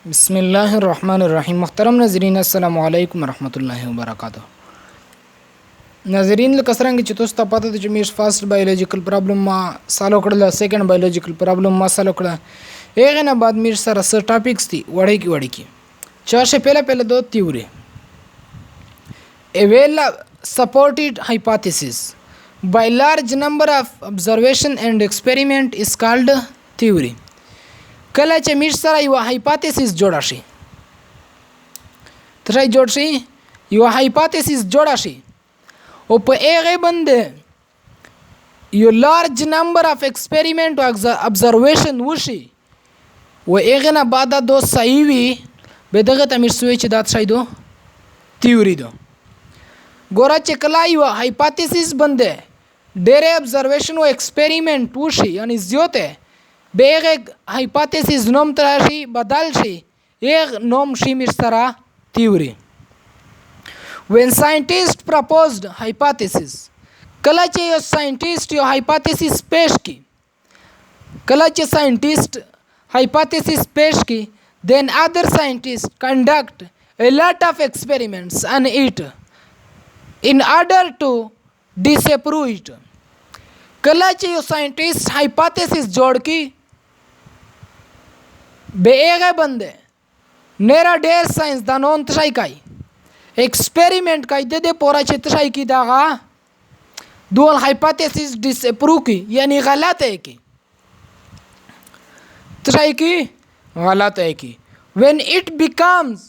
बिस्मिल्लाहिर्रहमानिर्रहीम। मुहतरम नज़रीन, अस्सलामु अलैकुम वरहमतुल्लाहि वबरकातुहू। नज़रीन कसरंग चितोस तपता मीर फर्स्ट बायोलॉजिकल प्रॉब्लम मा सालो कड़ला सेकंड बायोलॉजिकल प्रॉब्लम मा सालो कड़ा एक ना बाद मीर सर असर टॉपिक्स थी वड़े की चार से पहले दो theory a well supported hypothesis by large number of observation and experiment is called theory. कला चे मीर सरा युवा हाइपोथेसिस जोड़ा शी तराई जोड़ शी युवा हाइपोथेसिस जोड़ा शी ऊपर एक बंदे you large number of experiment observation वशी वो एक ना बादा दो सही भी बेदगत अमीर स्विच दात शायद दो थ्योरी दो गोरा चकला युवा हाइपोथेसिस बंदे डेरे ऑब्जर्वेशन वो एक्सपेरिमेंट वशी यानी ज्योते बेग एक हाइपोथेसिस नोम तराशी बदल शी एक नोम शी मिर्सरा theory when scientist proposed hypothesis कला चे यो साइंटिस्ट यो हाइपोथेसिस पेश की कला चे साइंटिस्ट हाइपोथेसिस पेश की then other scientists conduct a lot of experiments on it in order to disprove it कला चे यो साइंटिस्ट हाइपोथेसिस जोड़ की बेगे बंदे नेरा डेर साइंस दानों तशाई काई एक्सपेरिमेंट काई दे पोरा तशाई की दागा दोल हाइपोथेसिस डिसअप्रूव की यानी गलत है की तशाई की गलत है की when it becomes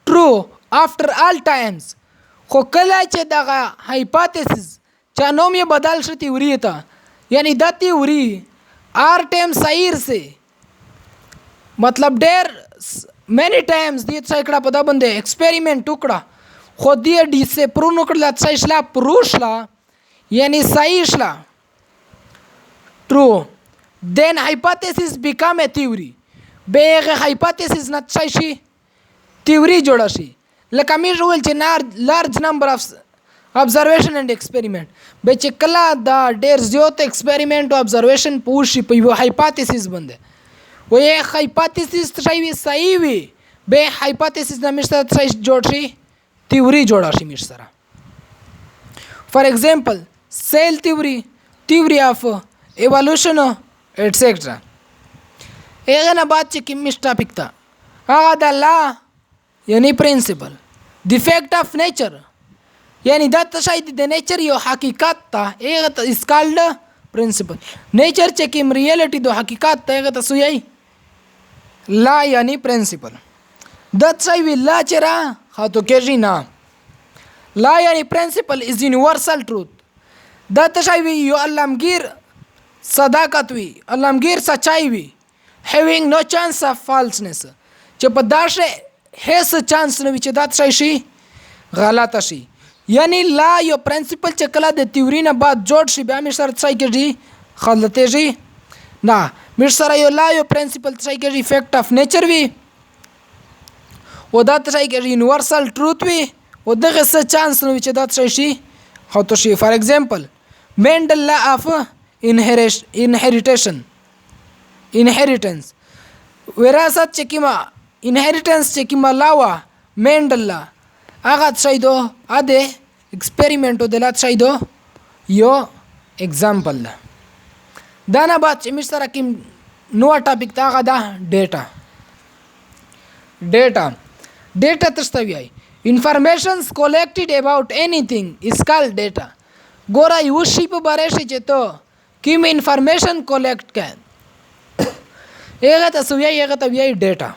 true after all times खो कला चे दागा हाइपोथेसिस चानों में बदल शती उरी था यानी दाती उरी आर टाइम साइर से मतलब डेर मैनी टाइम्स दिए इकड़ा पदा बंदे एक्सपेरिमेंट टुकड़ा खुद दिए डी से प्रूव नुकड़ा सहीला प्रूशला यानी सहीला true then hypothesis become a theory बेग हाइपोथेसिस न सही थ्योरी जोड़ाशी लकमीर रूल चे large number of observation and experiment बेचे कला दा डेर ज्योत एक्सपेरिमेंट ऑब्जर्वेशन पूछी पे वो हाइपोथेसिस बंदे वो एक हाइपोथेसिस सही भी बे हाइपोथेसिस ना मिर्सरा सही जोड़ी थ्योरी जोड़ाशी मिर्सरा for example cell theory theory of evolution etcetera एक ना बात चे किमिस टॉपिक था आगा ला यानी principle the fact of nature यानी दत्त शायद द नेचर यो हकीकत था एक इस कॉल्ड प्रिंसिपल नेचर चे किम रियलिटी दो हकीकत था एक सुयाई ला यानी प्रिंसिपल दत्त शायद भी ला चेरा हाँ तो कैसी ना ला यानी प्रिंसिपल इज यूनिवर्सल ट्रूथ दत्त शायद भी यो अल्लामगीर सदाकत भी अल्लामगीर सच्चाई भी having no chance of falseness चे पदार्थ है चांस न विचे दत्त शायद गलत शी यानी ला यो प्रिंसिपल चकला दे थ्योरी ना बात जोड़ शी बे सर सही के जी गलते जी ना मिर्सरा यो ला यो प्रिंसिपल सही के जी फैक्ट ऑफ नेचर भी वो दात सही के यूनिवर्सल ट्रूथ भी वो दगे से चांस न विचे दात सही how to see for example Mendel law of inheritance विरासत चेकिमा inheritance चेकिमा लावा Mendel law आगात शायदो आधे एक्सपेरिमेंटो दिलात शायदो यो एग्जाम्पल दा दाना बात मिस तरह की नोआ टॉपिक ता आगा दा डेटा डेटा डेटा तस्तवी आई informations collected about anything is called data गोरा यूशी पे बारे से चेतो किम information collect क्या एगा तस्वीर data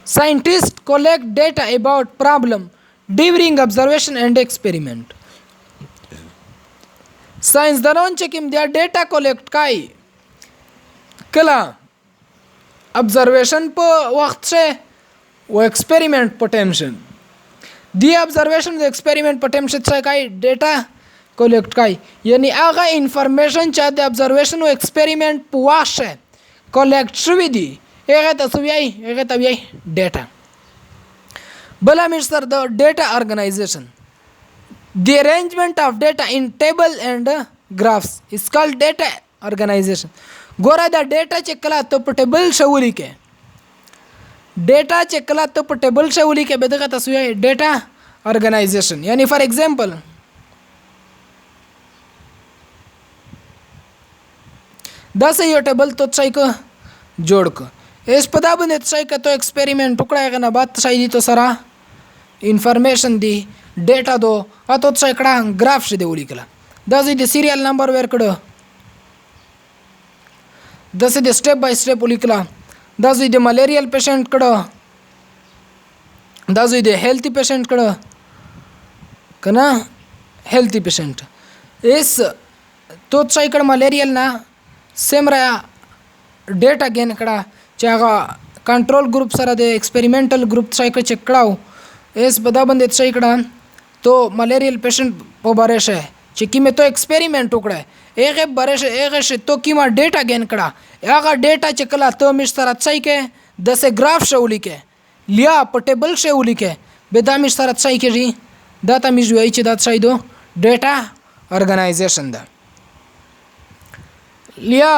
scientists collect data about problem during observation and experiment science दानों चेकिम दिया data collect काई कला observation पे वक्त से वो एक्सपेरिमेंट पोटेंशियल दी ऑब्जर्वेशन द एक्सपेरिमेंट पोटेंशियल से काई डेटा कलेक्ट काई यानी आगा इंफॉर्मेशन चाहते ऑब्जर्वेशन वो एक्सपेरिमेंट पुआश है कलेक्ट शुवी दी एक तस्वीर डेटा बला मिस्टर the data organization the arrangement of data in table and graphs is called data organization गोरा द डेटा चेकला तो टेबल शौरी के ډیټا چې کله ته په ټیبل شې ولیکې به دغه ته سوی ډیټا ارګنایزیشن. یعنی فار ایگزامپل داسې یو ټیبل ته څای که جوړ که ایس په دا باندې څای که تو ایکسپریمنټ وکړه هغه نه بعد څای دی تو سره انفارمیشن دی ډیټا دو اته څای کړه ګراف شه دی ولیکله داسې د سیریال نمبر ورکړه داسې د سټپ بای سټپ ولیکله داسې د ملیریال پیشنټ کړه داسې د هیلتي پیشنټ کړه کنه هیلتي پیشنټ ایس تو څای کړه ملیریال نه سیم را ډیټا گین کړه چې هغه کنټرول ګروپ سره د ایکسپریمنټل ګروپ څای کړه چک کړه ایس په دا باندې څای کړه تو ملیریال پیشنټ په باره شه چې کیمه تو ایکسپریمنټ وکړه هغه باره شه هغه شه تو کیمه ډیټا گین کړه هغه ډیټا چې کله ته مش سره څای کې د سه ګراف شو لیکه لیا په ټیبل شو لیکه به دا مش سره څای کېږي دا ته مش وایي چې دا څای دو ډیټا ارګنایزیشن ده. لیا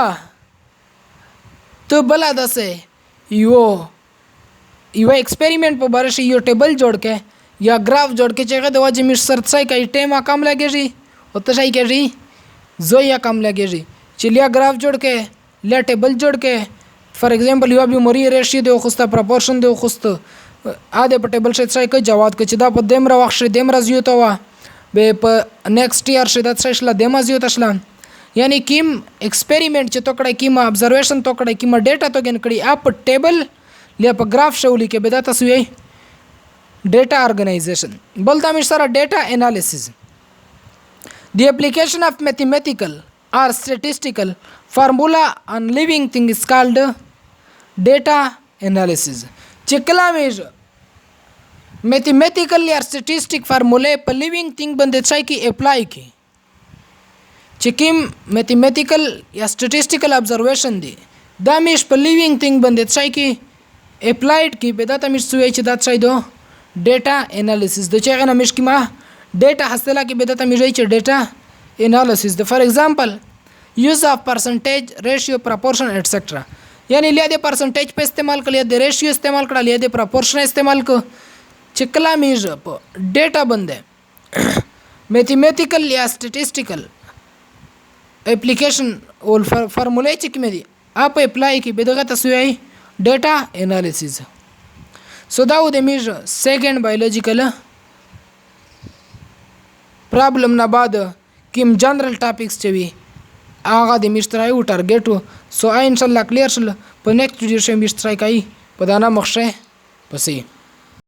تو بلا دسه یو ایکسپریمنٹ په باره شي یو ټیبل جوړ کې یا ګراف جوړ کې چې هغه د وجه مش سر څای کوي ټیم کم لګیږي او ته ځای کېږي زویا کم لګیږي چې لیا ګراف جوړ کې لیا ټیبل جوړ کې فار ایگزامپل یو بیماری ریشیو دی خوسته پروپورشن دی خوسته اده په ټیبل شې ځای کې جواب کې چې دا په دمر وخت شه دمر زیو ته وا به په نیکسټ ایئر شه د څه شله دمر زیو ته شله یعنی کیم ایکسپریمنٹ چې تو کړه کیم ابزرویشن تو کړه کیم ډیټا تو ګن کړي اپ ټیبل لیا په ګراف شو لیکه به دا تاسو یې ډیټا ارګنایزیشن بل دا مش سره ډیټا انالیسز the application of mathematical or statistical formula on living thing is called data analysis چې کله مې mathematical یا statistic formula په living thing باندې ځای کې اپلای کی چې کوم میتھمیټیکل یا سټیټیسټیکل ابزرویشن دی دا مش په لیوینګ تھنګ باندې ځای کې اپلایډ کی به دا ته مش سوی چې دا ځای دو ډیټا انالیسس د چې غنه مش کی ما ډیټا حاصله کی به دا ته مش چې ډیټا انالیسس د فار ایگزامپل یوز اف پرسنټیج ریشیو پروپورشن ایٹسیټرا یعنی لیا د پرسنټیج په استعمال کړل د ریشیو استعمال کړل یا د پروپورشن استعمال کو چې کله مش په ډیټا باندې میتھمیټیکل یا سټیټیسټیکل اپلیکیشن او فارمولې چې کوم دي اپ اپلای کی به دغه تسوی ډیټا انالیسز سو دا و د میج سیکنډ بایولوژیکل پرابلم نه بعد کوم جنرال ټاپکس چې وي هغه د میج ترای او ټارګټ سو ان شاء الله کلیر شل په نیکسټ ویډیو کې میج ترای کوي په دانا مخشه پسې